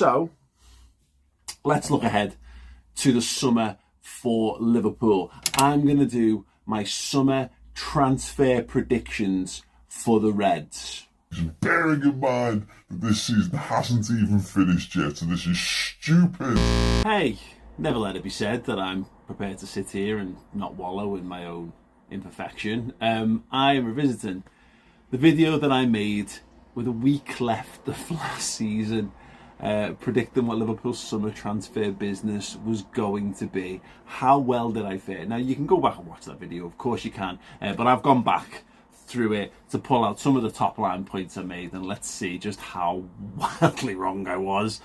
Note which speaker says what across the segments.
Speaker 1: So let's look ahead to the summer for Liverpool. I'm going to do my summer transfer predictions for the Reds.
Speaker 2: Bearing in mind that this season hasn't even finished yet, so this is stupid.
Speaker 1: Hey, never let it be said that I'm prepared to sit here and not wallow in my own imperfection. I am revisiting the video that I made with a week left of last season, predicting what Liverpool's summer transfer business was going to be. How well did I fare? Now, you can go back and watch that video, of course you can, but I've gone back through it to pull out some of the top line points I made, and let's see just how wildly wrong I was.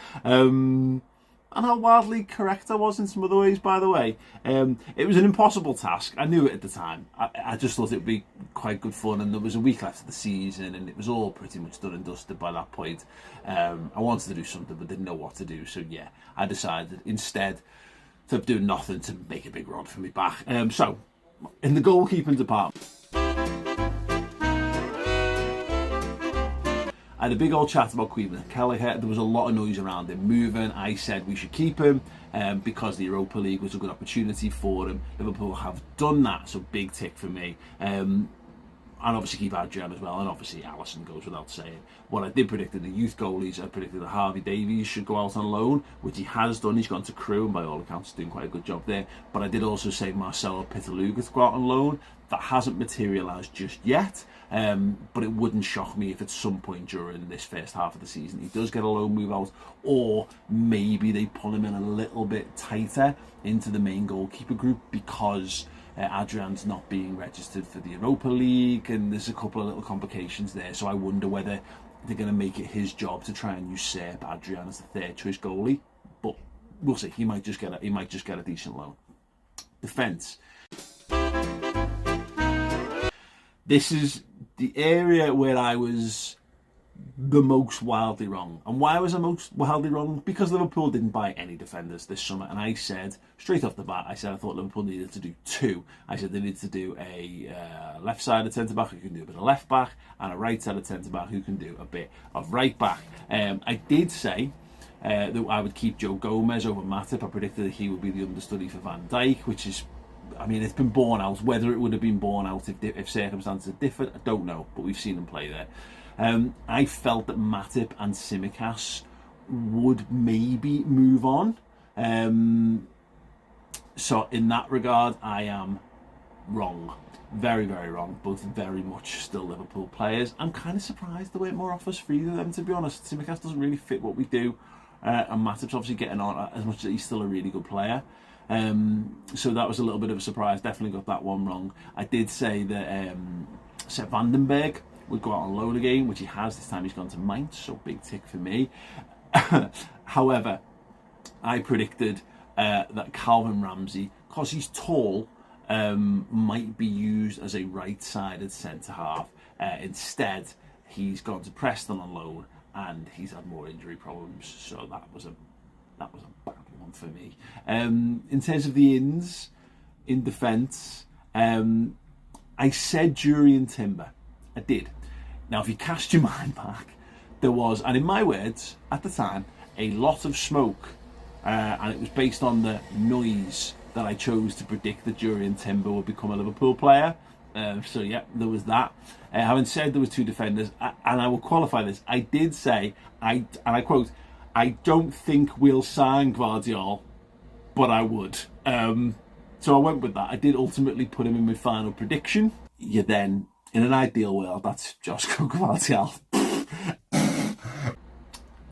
Speaker 1: And how wildly correct I was in some other ways, by the way. It was an impossible task. I knew it at the time. I just thought it would be quite good fun, and there was a week left of the season, and it was all pretty much done and dusted by that point. I wanted to do something, but didn't know what to do. So, yeah, I decided instead to do nothing to make a big run for me back. So, in the goalkeeping department, I had a big old chat about Queen Kelleher. There was a lot of noise around him moving. I said we should keep him because the Europa League was a good opportunity for him. Liverpool have done that, so big tick for me. And obviously keep Adrian as well, and obviously Alisson goes without saying. What I did predict in the youth goalies, I predicted that Harvey Davies should go out on loan, which he has done. He's gone to Crewe, and by all accounts doing quite a good job there. But I did also say Marcelo Pitaluga to go out on loan. That hasn't materialised just yet, but it wouldn't shock me if at some point during this first half of the season he does get a loan move out, or maybe they pull him in a little bit tighter into the main goalkeeper group because Adrian's not being registered for the Europa League, and there's a couple of little complications there. So I wonder whether they're going to make it his job to try and usurp Adrian as the third choice goalie. But we'll see. He might just get a decent loan. Defence. This is the area where I was the most wildly wrong. And why was I most wildly wrong? Because Liverpool didn't buy any defenders this summer. And I said, straight off the bat, I thought Liverpool needed to do two. I said they needed to do a left-sided centre-back who can do a bit of left-back, and a right-sided centre-back who can do a bit of right-back. I did say that I would keep Joe Gomez over Matip. I predicted that he would be the understudy for Van Dijk, which is, I mean, it's been borne out. Whether it would have been borne out if circumstances are different, I don't know, but we've seen them play there. I felt that Matip and Tsimikas would maybe move on. So in that regard, I am wrong. Very, very wrong. Both very much still Liverpool players. I'm kind of surprised there weren't more offers for either of them, to be honest. Tsimikas doesn't really fit what we do, and Matip's obviously getting on as much as he's still a really good player. So that was a little bit of a surprise. Definitely got that one wrong. I did say that Sepp Vandenberg would go out on loan again, which he has. This time he's gone to Mainz, so big tick for me. However, I predicted that Calvin Ramsey, because he's tall, might be used as a right-sided centre-half. Instead, he's gone to Preston on loan, and he's had more injury problems, so that was a bad one for me. In terms of the ins, in defence, I said Jurrien Timber. I did. Now, if you cast your mind back, there was, and in my words, at the time, a lot of smoke, and it was based on the noise that I chose to predict that Jurrien Timber would become a Liverpool player. So, yeah, there was that. Having said there was two defenders, and I will qualify this, I did say, and I quote, I don't think we'll sign Gvardiol, but I would. So I went with that. I did ultimately put him in my final prediction. You then, in an ideal world, that's Josko Gvardiol.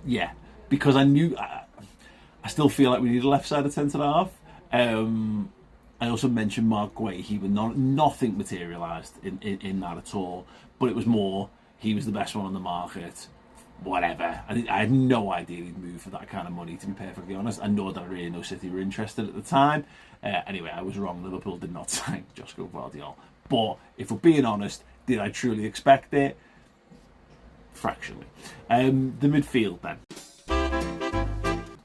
Speaker 1: Yeah, because I knew, I still feel like we need a left-sided centre-half. I also mentioned Mark Guehi, but nothing materialised in that at all. But it was more, he was the best one on the market. Whatever. I had no idea he'd move for that kind of money, to be perfectly honest. And nor did I really know City were interested at the time. Anyway, I was wrong. Liverpool did not sign Josko Gvardiol. But if we're being honest, did I truly expect it? Fractionally. The midfield then.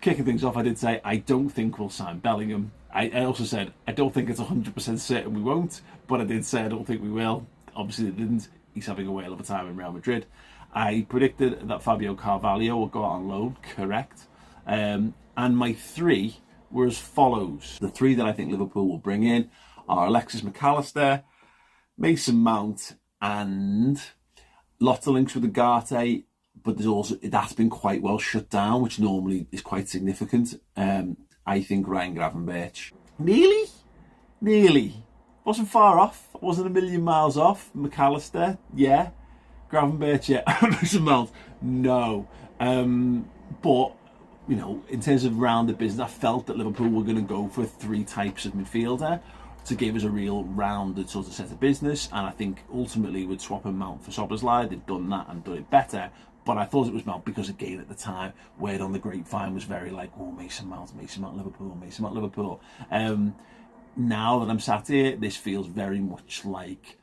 Speaker 1: Kicking things off, I did say I don't think we'll sign Bellingham. I also said I don't think it's 100% certain we won't, but I did say I don't think we will. Obviously, they didn't. He's having a whale of a time in Real Madrid. I predicted that Fabio Carvalho would go out on loan. Correct. And my 3 were as follows. The 3 that I think Liverpool will bring in are Alexis McAllister, Mason Mount, and lots of links with Ugarte, but there's also, that's been quite well shut down, which normally is quite significant. I think Ryan Gravenberch. Nearly. Wasn't far off. Wasn't a million miles off. McAllister, yeah. Gravenberch, yeah. Mason Mount, no. But, you know, in terms of rounded business, I felt that Liverpool were going to go for 3 types of midfielder to give us a real rounded sort of set of business. And I think ultimately with swapping Mount for Szoboszlai, they've done that and done it better. But I thought it was Mount because, again, at the time, word on the grapevine was very like, oh, Mason Mount, Liverpool, Mason Mount, Liverpool. Now that I'm sat here, this feels very much like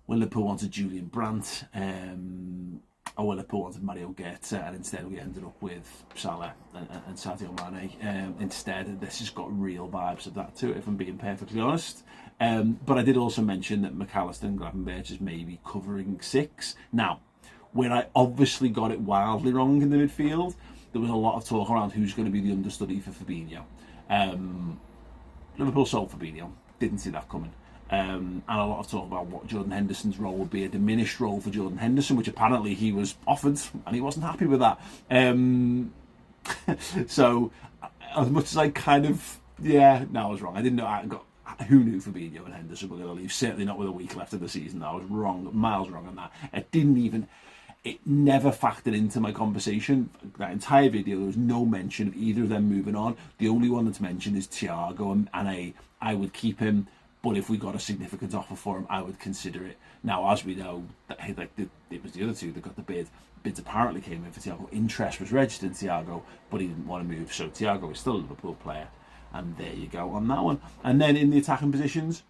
Speaker 1: when Liverpool wanted Julian Brandt, or when Liverpool wanted Mario Götze, and instead we ended up with Salah and Sadio Mane. Instead, this has got real vibes of that to it, if I'm being perfectly honest. But I did also mention that McAllister and Gravenberch is maybe covering 6. Now, where I obviously got it wildly wrong in the midfield, there was a lot of talk around who's going to be the understudy for Fabinho. Liverpool sold Fabinho, didn't see that coming. And a lot of talk about what Jordan Henderson's role would be, a diminished role for Jordan Henderson, which apparently he was offered, and he wasn't happy with that. So, as much as I kind of, I was wrong. I didn't know, who knew Fabinho and Henderson were going to leave? Certainly not with a week left of the season. I was wrong, miles wrong on that. It never factored into my conversation. That entire video, there was no mention of either of them moving on. The only one that's mentioned is Thiago, and I would keep him, but if we got a significant offer for him, I would consider it. Now, as we know, it was the other 2 that got the bid. Bids apparently came in for Thiago. Interest was registered in Thiago, but he didn't want to move. So Thiago is still a Liverpool player. And there you go on that one. And then in the attacking positions,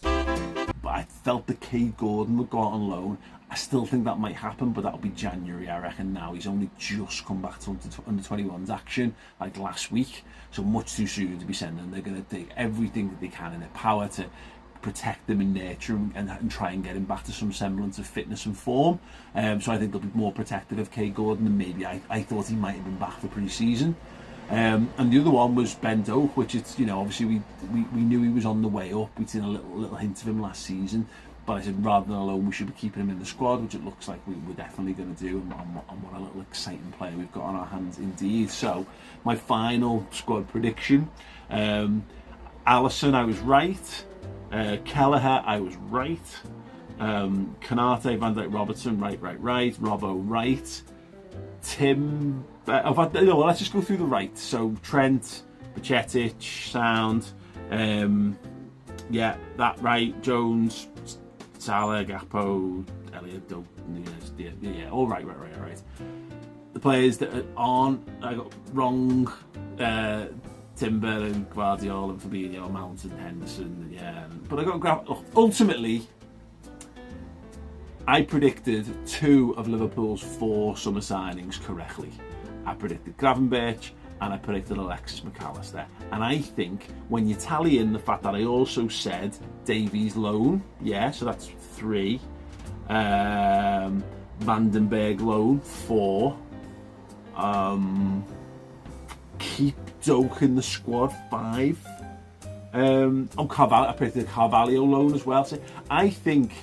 Speaker 1: but I felt that Cade Gordon would go out on loan. I still think that might happen, but that'll be January, I reckon. Now he's only just come back to under 21s action like last week, so much too soon to be sending. They're going to take everything that they can in their power to protect him and nurture him and try and get him back to some semblance of fitness and form. So I think they'll be more protective of Cade Gordon than maybe I thought he might have been back for pre-season. And the other one was Ben Doak, which is, obviously we knew he was on the way up. We'd seen a little hint of him last season. But I said, rather than alone, we should be keeping him in the squad, which it looks like we're definitely going to do. And what a little exciting player we've got on our hands indeed. So, my final squad prediction. Alisson, I was right. Kelleher, I was right. Kanate, Van Dijk, Robertson, right. Robbo, right. Tim... let's just go through the right. So, Trent, Bajcetic, sound. That right. Jones... Salah, Gakpo, Elliott, all right. The players that I got wrong, Timber and Guardiola and Fabinho, Mount and Henderson, but I got ultimately, I predicted 2 of Liverpool's 4 summer signings correctly. I predicted Gravenberch and I predicted Alexis McAllister. And I think when you tally in the fact that I also said Davies loan, so that's 3. Vandenberg loan, 4. Keep Doak in the squad, 5. I predicted Carvalho loan as well. So I think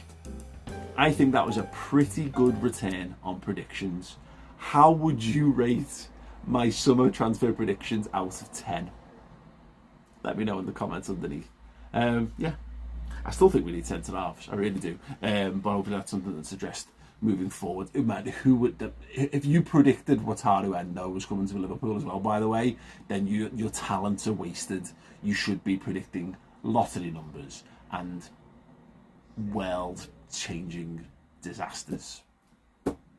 Speaker 1: that was a pretty good return on predictions. How would you rate my summer transfer predictions out of 10? Let me know in the comments underneath. I still think we need centre halves. I really do. But hopefully that's something that's addressed moving forward. It matter who would. If you predicted Wataru Endo was coming to Liverpool as well, by the way, then your talents are wasted. You should be predicting lottery numbers and world-changing disasters.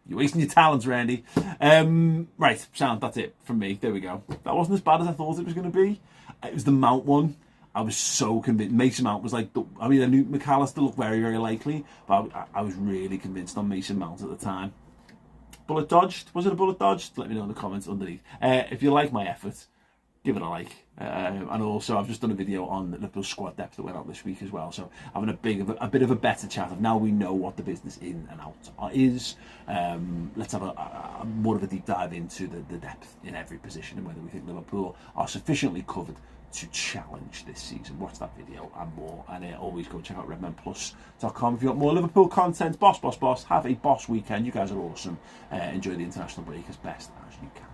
Speaker 1: You're wasting your talents, Randy. Right, sound, that's it from me. There we go. That wasn't as bad as I thought it was going to be. It was the Mount one. I was so convinced. Mason Mount was like, I knew McAllister looked very, very likely, but I was really convinced on Mason Mount at the time. Bullet dodged? Was it a bullet dodged? Let me know in the comments underneath. If you like my effort, give it a like. And also, I've just done a video on Liverpool squad depth that went out this week as well. So having a bit of a better chat of now we know what the business in and out is. Let's have a more of a deep dive into the depth in every position and whether we think Liverpool are sufficiently covered to challenge this season. Watch that video and more. And always go check out redmenplus.com if you want more Liverpool content. Boss. Have a boss weekend. You guys are awesome. Enjoy the international break as best as you can.